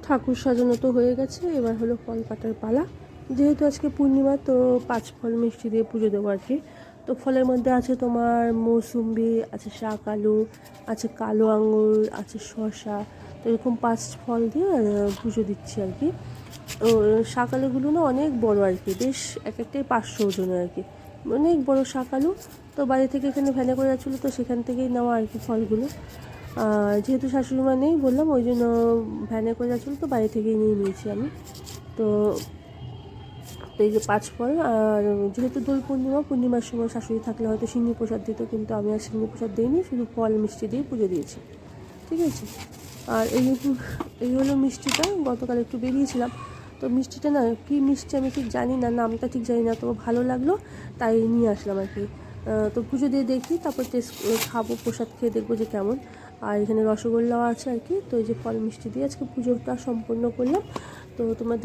ঠাকুর সাজানো তো হয়ে গেছে, এবার হলো ফল কাটার পালা। যেহেতু আজকে পূর্ণিমা, তো 5 ফল মিষ্টি দিয়ে পুজো দেবো আর কি। তো ফলের মধ্যে আছে তোমার মৌসুম্বি, আছে শাক আলু, আছে কালো আঙুর, আছে শসা। তো এরকম 5 ফল দিয়ে পুজো দিচ্ছি আর কি। ও শাক আলুগুলো না অনেক বড় আর কি, বেশ এক একটাই 500 ওজনের আর কি, অনেক বড় শাক আলু। তো বাড়ি থেকে এখানে ভ্যানে করে যাচ্ছিলো, তো সেখান থেকেই নেওয়া আর কি ফলগুলো। যেহেতু শাশুড়ি মা নেই বললাম, ওই জন্য ভ্যানে করে যাচ্ছিলো, তো বাড়ি থেকেই নিয়ে নিয়েছি আমি। তো তো এই যে 5 ফল। আর যেহেতু দোল পূর্ণিমার সময় শাশুড়ি থাকলে হয়তো সিন্নি প্রসাদ দিত, কিন্তু আমি আর সিন্নি প্রসাদ দিইনি, শুধু ফল মিষ্টি দিয়ে পুজো দিয়েছি। ঠিক আছে। আর এই হলো মিষ্টিটা, গতকাল একটু বেরিয়েছিলাম, তো মিষ্টিটা না কী মিষ্টি আমি ঠিক জানি না, নামটা ঠিক জানি না, তো ভালো লাগলো তাই নিয়ে আসলাম আর কি। তো পুজো দিয়ে দেখি, তারপর টেস্ট খাবো, প্রসাদ খেয়ে দেখবো যে কেমন। আর এখানে রসগোল্লাও আছে আর কি। তো এই যে ফল মিষ্টি দিয়ে আজকে পুজোটা সম্পন্ন করলাম। তো তোমরা